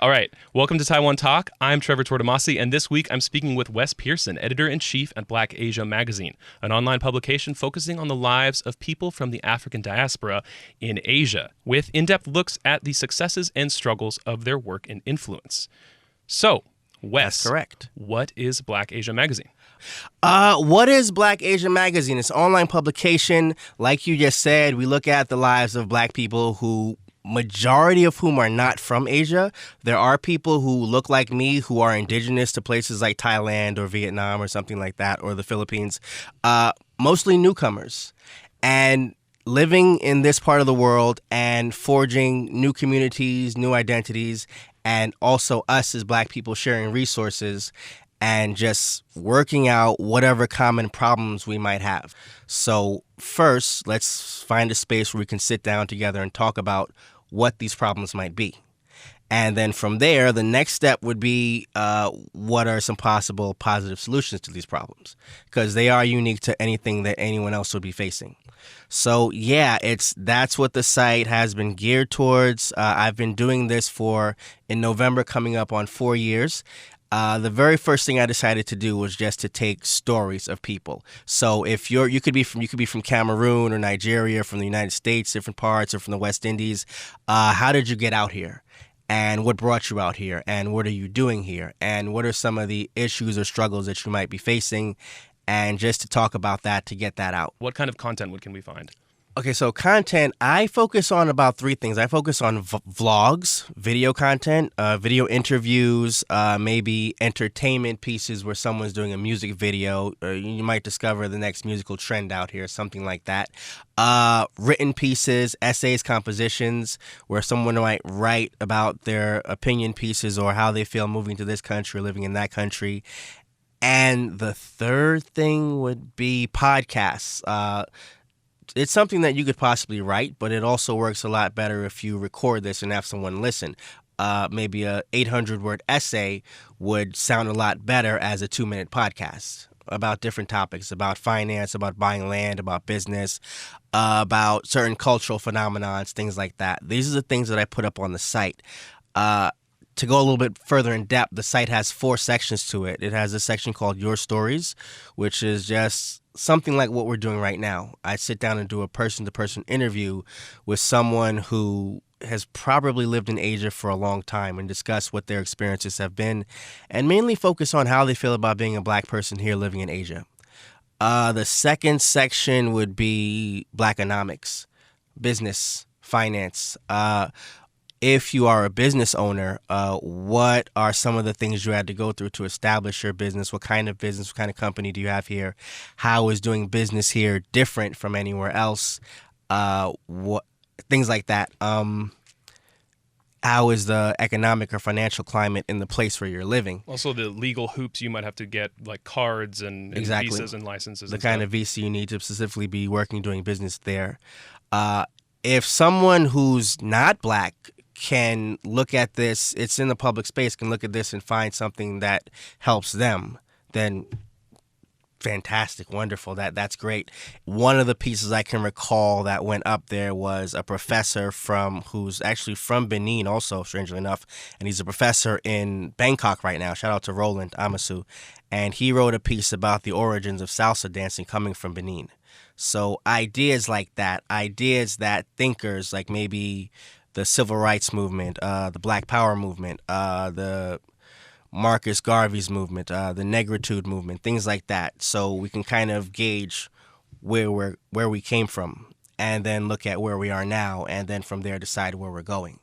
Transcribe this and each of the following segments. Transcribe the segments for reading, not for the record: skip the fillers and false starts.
All right. Welcome to Taiwan Talk. I'm Trevor Tortomasi, and this week I'm speaking with Wes Pearson, editor-in-chief at Black Asia Magazine, an online publication focusing on the lives of people from the African diaspora in Asia, with in-depth looks at the successes and struggles of their work and influence. So, Wes, That's correct. What is Black Asia Magazine? What is Black Asia Magazine? It's an online publication. Like you just said, we look at the lives of Black people who majority of whom are not from Asia. There are people who look like me who are indigenous to places like Thailand or Vietnam or something like that, or the Philippines, mostly newcomers. And living in this part of the world and forging new communities, new identities, and also us as Black people sharing resources and just working out whatever common problems we might have. So first, let's find a space where we can sit down together and talk about what these problems might be. And then from there, the next step would be what are some possible positive solutions to these problems? Because they are unique to anything that anyone else would be facing. So yeah, that's what the site has been geared towards. I've been doing this in November, coming up on 4 years. The very first thing I decided to do was just to take stories of people. So if you could be from Cameroon or Nigeria, from the United States, different parts, or from the West Indies. How did you get out here? And what brought you out here? And what are you doing here? And what are some of the issues or struggles that you might be facing? And just to talk about that, to get that out. What kind of content can we find? Okay, so content, I focus on about three things. I focus on vlogs, video content, video interviews, maybe entertainment pieces where someone's doing a music video. You might discover the next musical trend out here, something like that. Written pieces, essays, compositions, where someone might write about their opinion pieces or how they feel moving to this country or living in that country. And the third thing would be podcasts. It's something that you could possibly write, but it also works a lot better if you record this and have someone listen. Maybe a 800-word essay would sound a lot better as a 2-minute podcast about different topics, about finance, about buying land, about business, about certain cultural phenomena, things like that. These are the things that I put up on the site. To go a little bit further in depth, the site has 4 sections to it. It has a section called Your Stories, which is just something like what we're doing right now. I sit down and do a person-to-person interview with someone who has probably lived in Asia for a long time and discuss what their experiences have been and mainly focus on how they feel about being a Black person here living in Asia. The second section would be Blackonomics, business, finance. If you are a business owner, what are some of the things you had to go through to establish your business? What kind of business, what kind of company do you have here? How is doing business here different from anywhere else? Things like that. How is the economic or financial climate in the place where you're living? Also, the legal hoops you might have to get, like cards and visas and licenses. The kind of visa you need to specifically be working, doing business there. If someone who's not Black can look at this, it's in the public space, can look at this and find something that helps them, then fantastic, wonderful, that's great. One of the pieces I can recall that went up there was a professor who's actually from Benin also, strangely enough, and he's a professor in Bangkok right now. Shout out to Roland Amasu. And he wrote a piece about the origins of salsa dancing coming from Benin. So ideas like that, ideas that thinkers like maybe the civil rights movement, the Black Power movement, the Marcus Garvey's movement, the Negritude movement, things like that. So we can kind of gauge where we came from and then look at where we are now and then from there decide where we're going.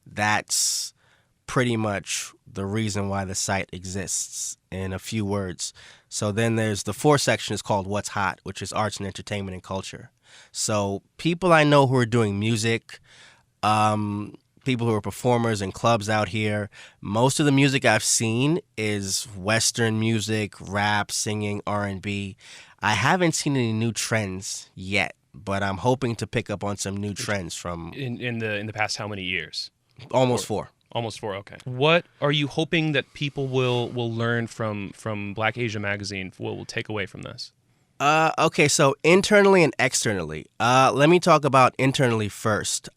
That's pretty much the reason why the site exists in a few words. So then there's the 4th section is called What's Hot, which is arts and entertainment and culture. So people I know who are doing music, people who are performers in clubs out here, most of the music I've seen is Western music, rap, singing, R&B. I haven't seen any new trends yet, but I'm hoping to pick up on some new trends from in the past how many years? Almost 4. Almost 4, okay. What are you hoping that people will learn from Black Asia Magazine, will take away from this? Okay, so internally and externally. Let me talk about internally first.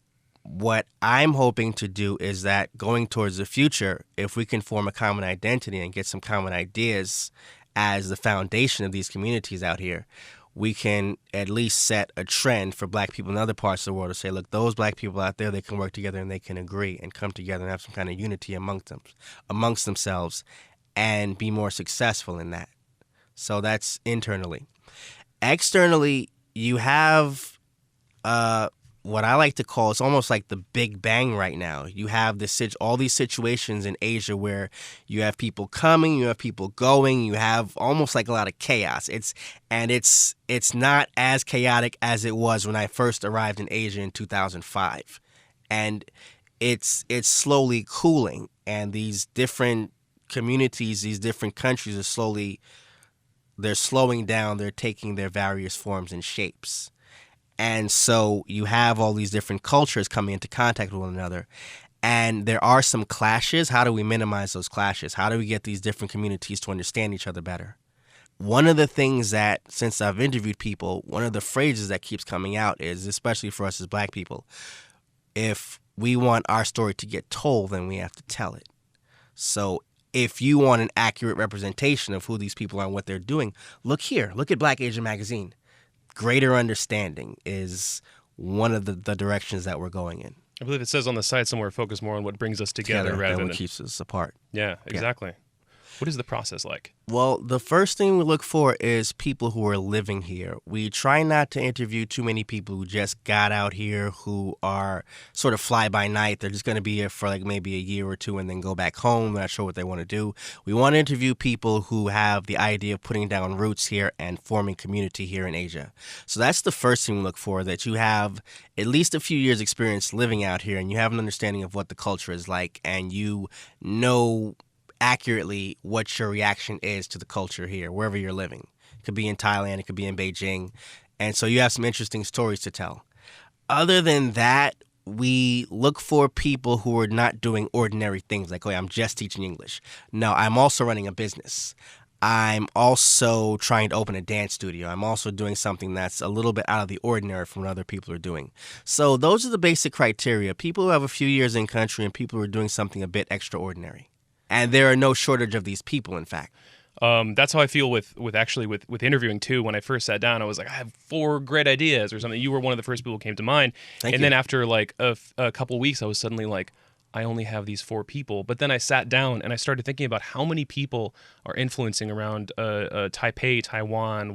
what I'm hoping to do is that going towards the future, if we can form a common identity and get some common ideas as the foundation of these communities out here, we can at least set a trend for black people in other parts of the world to say, look, those black people out there, they can work together and they can agree and come together and have some kind of unity amongst themselves and be more successful in that. So that's internally. Externally, you have what I like to call, it's almost like the Big Bang right now. You have all these situations in Asia where you have people coming, you have people going, you have almost like a lot of chaos. It's not as chaotic as it was when I first arrived in Asia in 2005. And it's slowly cooling, and these different communities, these different countries they're slowing down, they're taking their various forms and shapes. And so you have all these different cultures coming into contact with one another. And there are some clashes. How do we minimize those clashes? How do we get these different communities to understand each other better? One of the things that, since I've interviewed people, one of the phrases that keeps coming out is, especially for us as black people, if we want our story to get told, then we have to tell it. So if you want an accurate representation of who these people are and what they're doing, look here. Look at Black Asian Magazine. Greater understanding is one of the directions that we're going in. I believe it says on the site somewhere, focus more on what brings us together rather than what keeps us apart. Yeah, exactly. What is the process like? Well, the first thing we look for is people who are living here. We try not to interview too many people who just got out here, who are sort of fly by night. They're just going to be here for like maybe a year or two and then go back home. They're not sure what they want to do. We want to interview people who have the idea of putting down roots here and forming community here in Asia. So that's the first thing we look for, that you have at least a few years experience living out here and you have an understanding of what the culture is like, and you know accurately what your reaction is to the culture here, wherever you're living. It could be in Thailand, it could be in Beijing. And so you have some interesting stories to tell. Other than that, we look for people who are not doing ordinary things like, oh, I'm just teaching English. No, I'm also running a business. I'm also trying to open a dance studio. I'm also doing something that's a little bit out of the ordinary from what other people are doing. So those are the basic criteria. People who have a few years in country and people who are doing something a bit extraordinary. And there are no shortage of these people, in fact. That's how I feel with interviewing too. When I first sat down, I was like, I have 4 great ideas or something. You were one of the first people who came to mind. Thank you. Then after like a couple weeks, I was suddenly like, I only have these 4 people. But then I sat down and I started thinking about how many people are influencing around Taipei, Taiwan.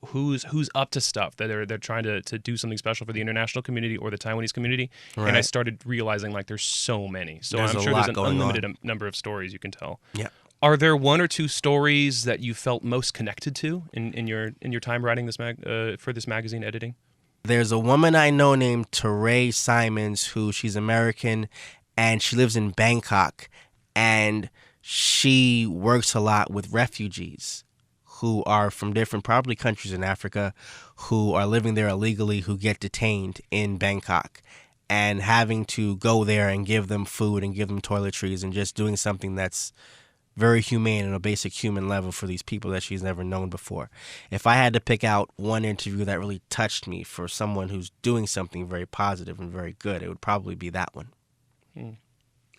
Who's up to stuff that they're trying to do something special for the international community or the Taiwanese community. Right. And I started realizing like there's so many. So I'm sure there's an unlimited number of stories you can tell. Yeah. Are there 1 or 2 stories that you felt most connected to in your time writing this for this magazine editing? There's a woman I know named Teray Simons, she's American, and she lives in Bangkok, and she works a lot with refugees who are from different probably countries in Africa, who are living there illegally, who get detained in Bangkok, and having to go there and give them food and give them toiletries and just doing something that's very humane on a basic human level for these people that she's never known before. If I had to pick out one interview that really touched me for someone who's doing something very positive and very good, it would probably be that one.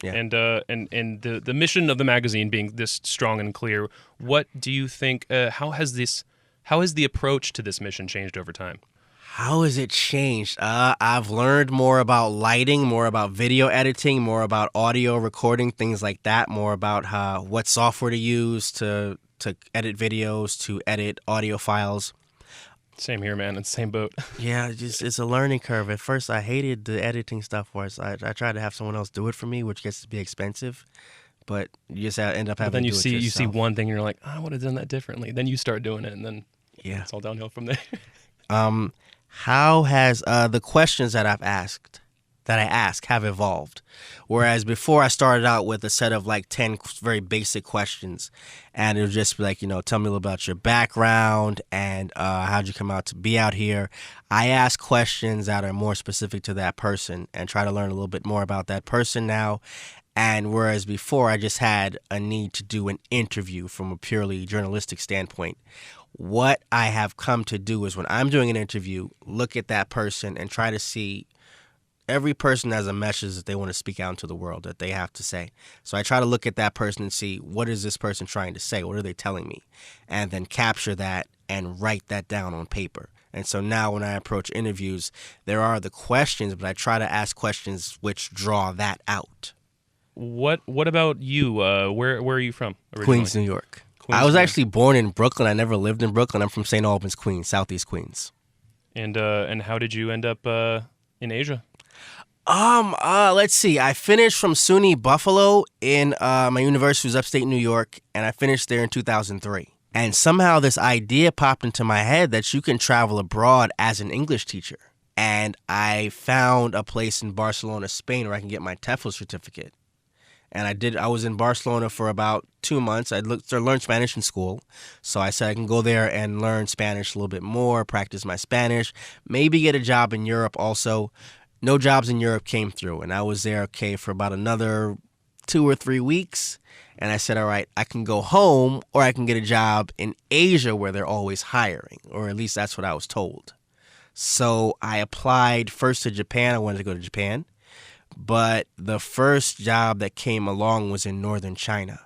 Yeah. And the mission of the magazine being this strong and clear, what do you think? How has the approach to this mission changed over time? How has it changed? I've learned more about lighting, more about video editing, more about audio recording, things like that. More about what software to use to edit videos, to edit audio files. Same here, man. It's the same boat. Yeah, it's a learning curve. At first, I hated the editing stuff where I tried to have someone else do it for me, which gets to be expensive. But you just end up having to do it yourself. Then you see one thing and you're like, I would have done that differently. Then you start doing it, and then it's all downhill from there. How has the questions that I ask have evolved? Whereas before I started out with a set of like 10 very basic questions, and it would just be like, tell me a little about your background and how'd you come out to be out here. I ask questions that are more specific to that person and try to learn a little bit more about that person now. And whereas before I just had a need to do an interview from a purely journalistic standpoint, what I have come to do is when I'm doing an interview, look at that person and try to see every person has a message that they want to speak out into the world that they have to say. So I try to look at that person and see, what is this person trying to say? What are they telling me? And then capture that and write that down on paper. And so now when I approach interviews, there are the questions, but I try to ask questions which draw that out. What about you? Where are you from originally? Queens, New York. I was actually born in Brooklyn. I never lived in Brooklyn. I'm from St. Albans, Queens, Southeast Queens. And how did you end up in Asia? Let's see. I finished from SUNY Buffalo in my university was upstate New York, and I finished there in 2003. And somehow this idea popped into my head that you can travel abroad as an English teacher. And I found a place in Barcelona, Spain, where I can get my TEFL certificate. And I was in Barcelona for about 2 months. I learned Spanish in school. So I said I can go there and learn Spanish a little bit more, practice my Spanish, maybe get a job in Europe also. No jobs in Europe came through. And I was there, for about another 2 or 3 weeks. And I said, all right, I can go home or I can get a job in Asia where they're always hiring, or at least that's what I was told. So I applied first to Japan. I wanted to go to Japan. But the first job that came along was in northern China.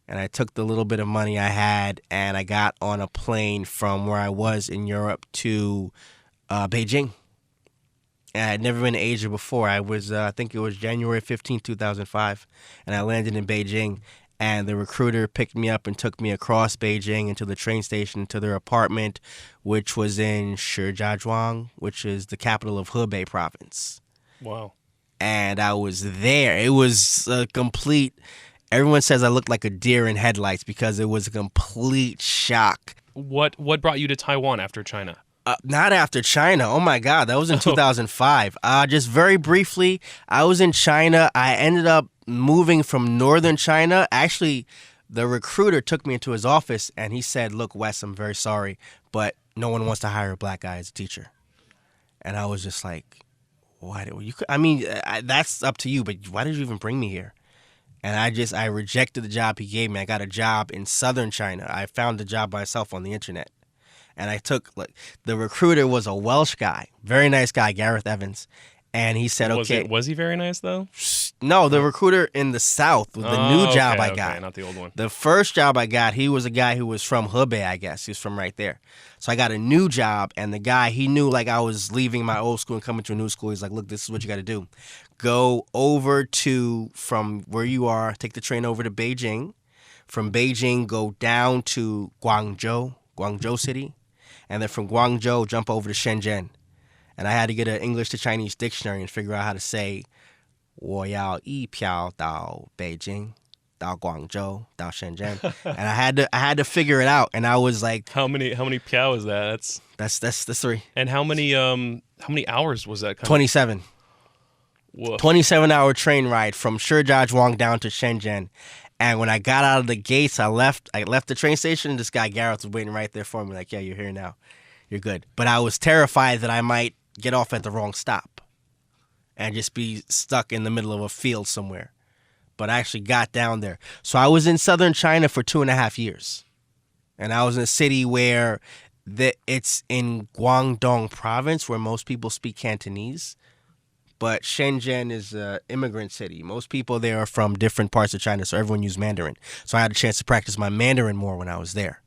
And I took the little bit of money I had and I got on a plane from where I was in Europe to Beijing. And I had never been to Asia before. I think it was January 15, 2005. And I landed in Beijing. And the recruiter picked me up and took me across Beijing into the train station to their apartment, which was in Shijiazhuang, which is the capital of Hebei province. Wow. And I was there. It was a complete, everyone says I looked like a deer in headlights because it was a complete shock. What brought you to Taiwan after China? Not after China. Oh my God, that was in 2005. Just very briefly, I was in China. I ended up moving from northern China. Actually, the recruiter took me into his office and he said, look, Wes, I'm very sorry, but no one wants to hire a black guy as a teacher. And I was just like, why do you? That's up to you, but why did you even bring me here? And I rejected the job he gave me. I got a job in southern China. I found the job myself on the internet. And I took, the recruiter was a Welsh guy, very nice guy, Gareth Evans. And he said, Was he very nice, though? No, the recruiter in the South, the new job I got. Not the old one. The first job I got, he was a guy who was from Hebei, I guess. He was from right there. So I got a new job, and the guy, he knew I was leaving my old school and coming to a new school. He's like, look, this is what you got to do. Go over from where you are, take the train over to Beijing. From Beijing, go down to Guangzhou City. And then from Guangzhou, jump over to Shenzhen. And I had to get an English to Chinese dictionary and figure out how to say, 我要一票到北京, 到广州, 到深圳. And I had to figure it out. And I was like, how many piao is that? That's 3. And how many hours was that? 27. Whoa. 27-hour train ride from Shijiazhuang down to Shenzhen. And when I got out of the gates, I left the train station. This guy Gareth was waiting right there for me, like, yeah, you're here now. You're good. But I was terrified that I might get off at the wrong stop and just be stuck in the middle of a field somewhere. But I actually got down there. So I was in southern China for 2.5 years. And I was in a city where it's in Guangdong province where most people speak Cantonese. But Shenzhen is an immigrant city. Most people there are from different parts of China, so everyone used Mandarin. So I had a chance to practice my Mandarin more when I was there.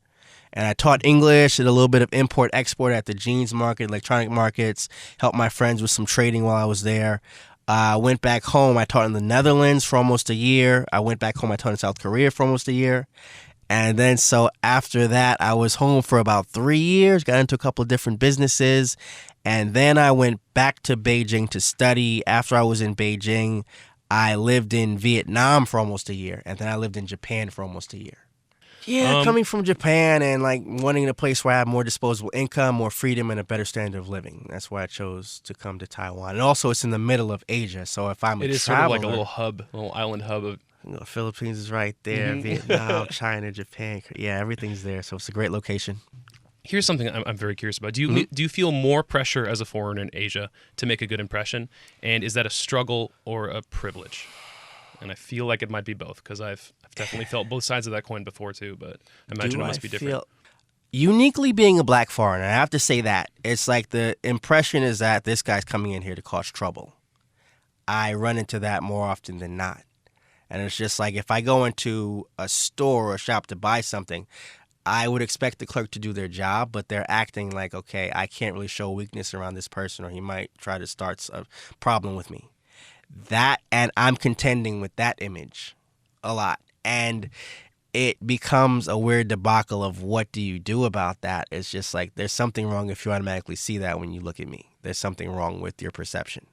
And I taught English, did a little bit of import-export at the jeans market, electronic markets, helped my friends with some trading while I was there. I went back home. I taught in the Netherlands for almost a year. I went back home. I taught in South Korea for almost a year. And then so after that, I was home for about 3 years, got into a couple of different businesses. And then I went back to Beijing to study. After I was in Beijing, I lived in Vietnam for almost a year. And then I lived in Japan for almost a year. Yeah, coming from Japan and wanting a place where I have more disposable income, more freedom, and a better standard of living. That's why I chose to come to Taiwan. And also, it's in the middle of Asia. So if I'm it is traveler, sort of like a little hub, a little island hub of. Philippines is right there, Vietnam, China, Japan. Yeah, everything's there. So it's a great location. Here's something I'm very curious about. Do you feel more pressure as a foreigner in Asia to make a good impression? And is that a struggle or a privilege? And I feel like it might be both because I've definitely felt both sides of that coin before too, but I imagine it must be different. Uniquely being a black foreigner, I have to say that. It's like the impression is that this guy's coming in here to cause trouble. I run into that more often than not. And it's just like if I go into a store or a shop to buy something, I would expect the clerk to do their job, but they're acting like, okay, I can't really show weakness around this person or he might try to start a problem with me. And I'm contending with that image a lot. And it becomes a weird debacle of what do you do about that. It's just like there's something wrong if you automatically see that when you look at me. There's something wrong with your perception.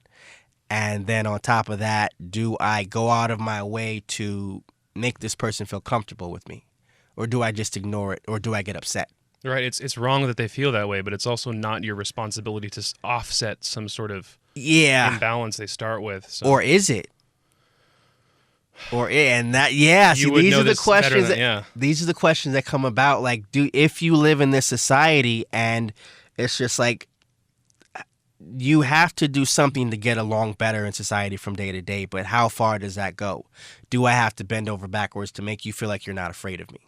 And then on top of that, do I go out of my way to make this person feel comfortable with me? Or do I just ignore it? Or do I get upset? Right. It's wrong that they feel that way, but it's also not your responsibility to offset some sort of imbalance they start with. So. Or is it? These are the questions. These are the questions that come about. Like, if you live in this society, and it's just like you have to do something to get along better in society from day to day. But how far does that go? Do I have to bend over backwards to make you feel like you're not afraid of me,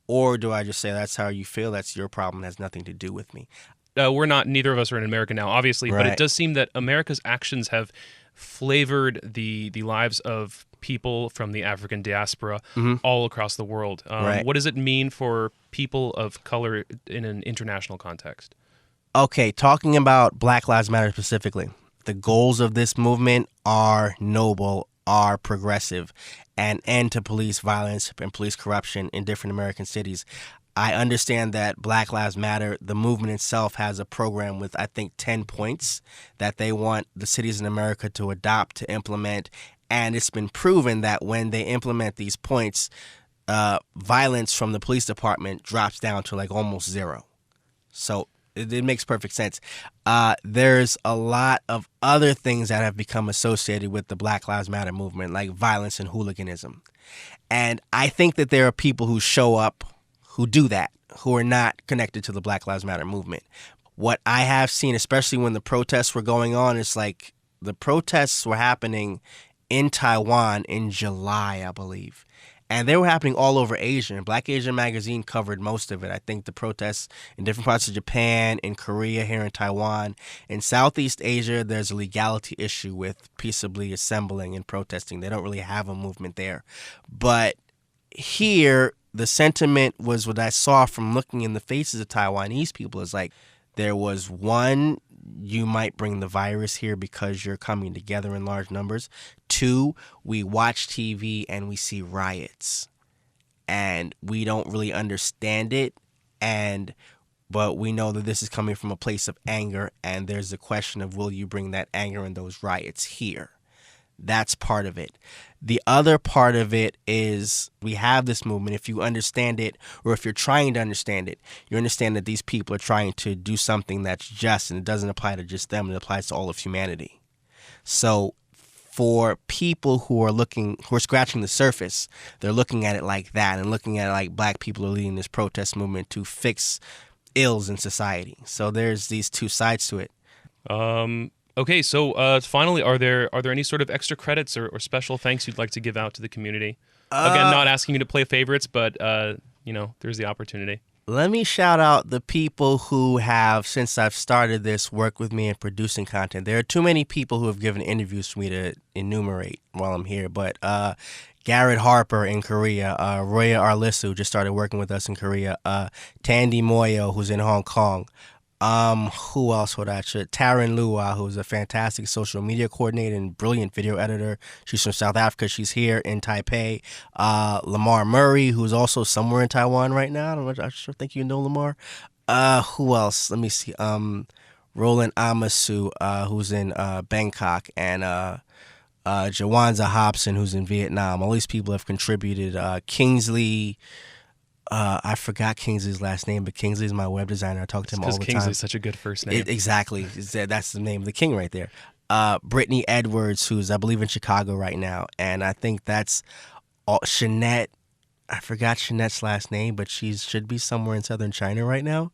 or do I just say that's how you feel? That's your problem. It has nothing to do with me. Neither of us are in America now, obviously, right. But it does seem that America's actions have flavored the lives of people from the African diaspora all across the world. Right. What does it mean for people of color in an international context? Okay, talking about Black Lives Matter specifically, the goals of this movement are noble, are progressive, and end to police violence and police corruption in different American cities. I understand that Black Lives Matter, the movement itself, has a program with, I think, 10 points that they want the cities in America to adopt, to implement. And it's been proven that when they implement these points, violence from the police department drops down to like almost zero. So it makes perfect sense. There's a lot of other things that have become associated with the Black Lives Matter movement, like violence and hooliganism. And I think that there are people who show up who do that, who are not connected to the Black Lives Matter movement. What I have seen, especially when the protests were going on, is like the protests were happening in Taiwan in July, I believe. And they were happening all over Asia. And Black Asia Magazine covered most of it. I think the protests in different parts of Japan, in Korea, here in Taiwan. In Southeast Asia, there's a legality issue with peaceably assembling and protesting. They don't really have a movement there. But here, the sentiment was what I saw from looking in the faces of Taiwanese people is like there was one, you might bring the virus here because you're coming together in large numbers. Two, we watch TV and we see riots and we don't really understand it. But we know that this is coming from a place of anger, and there's the question of will you bring that anger and those riots here? That's part of it. The other part of it is we have this movement. If you understand it, or if you're trying to understand it, you understand that these people are trying to do something that's just, and it doesn't apply to just them. It applies to all of humanity. So for people who are scratching the surface, they're looking at it like that and looking at it like black people are leading this protest movement to fix ills in society. So there's these two sides to it. Okay, so finally, are there any sort of extra credits or special thanks you'd like to give out to the community? Again, not asking you to play favorites, but there's the opportunity. Let me shout out the people who have, since I've started this, worked with me in producing content. There are too many people who have given interviews for me to enumerate while I'm here, but Garrett Harper in Korea, Roya Arlisu, who just started working with us in Korea, Tandy Moyo, who's in Hong Kong. Who else would I should? Taryn Lua, who's a fantastic social media coordinator and brilliant video editor. She's from South Africa. She's here in Taipei. Lamar Murray, who's also somewhere in Taiwan right now. I think you know Lamar. Who else? Let me see. Roland Amasu, who's in Bangkok, and Jawanza Hobson, who's in Vietnam. All these people have contributed. Kingsley. I forgot Kingsley's last name, but Kingsley's my web designer. I talk to him all the time. Because Kingsley's such a good first name. Exactly. That's the name of the king right there. Brittany Edwards, who's, I believe, in Chicago right now. And I think that's Shanette. I forgot Shanette's last name, but she should be somewhere in southern China right now.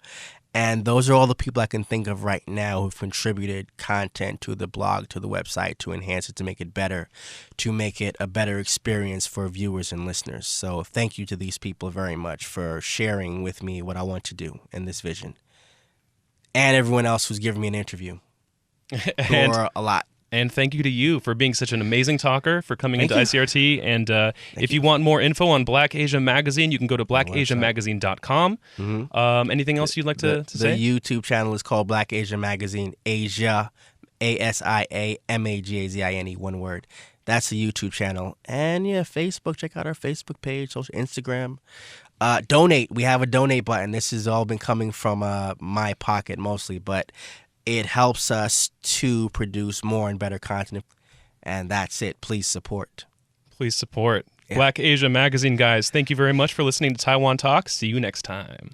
And those are all the people I can think of right now who've contributed content to the blog, to the website, to enhance it, to make it better, to make it a better experience for viewers and listeners. So thank you to these people very much for sharing with me what I want to do in this vision. And everyone else who's given me an interview. For a lot. And thank you to you for being such an amazing talker, for coming into ICRT. And if you want more info on Black Asia Magazine, you can go to blackasiamagazine.com. Anything else you'd like to say? The YouTube channel is called Black Asia Magazine, Asia, ASIAMAGAZINE, one word. That's the YouTube channel. And yeah, Facebook, check out our Facebook page, social Instagram. Donate. We have a donate button. This has all been coming from my pocket mostly, but it helps us to produce more and better content. And that's it. Please support. Please support. Yeah. Black Asia Magazine, guys. Thank you very much for listening to Taiwan Talk. See you next time.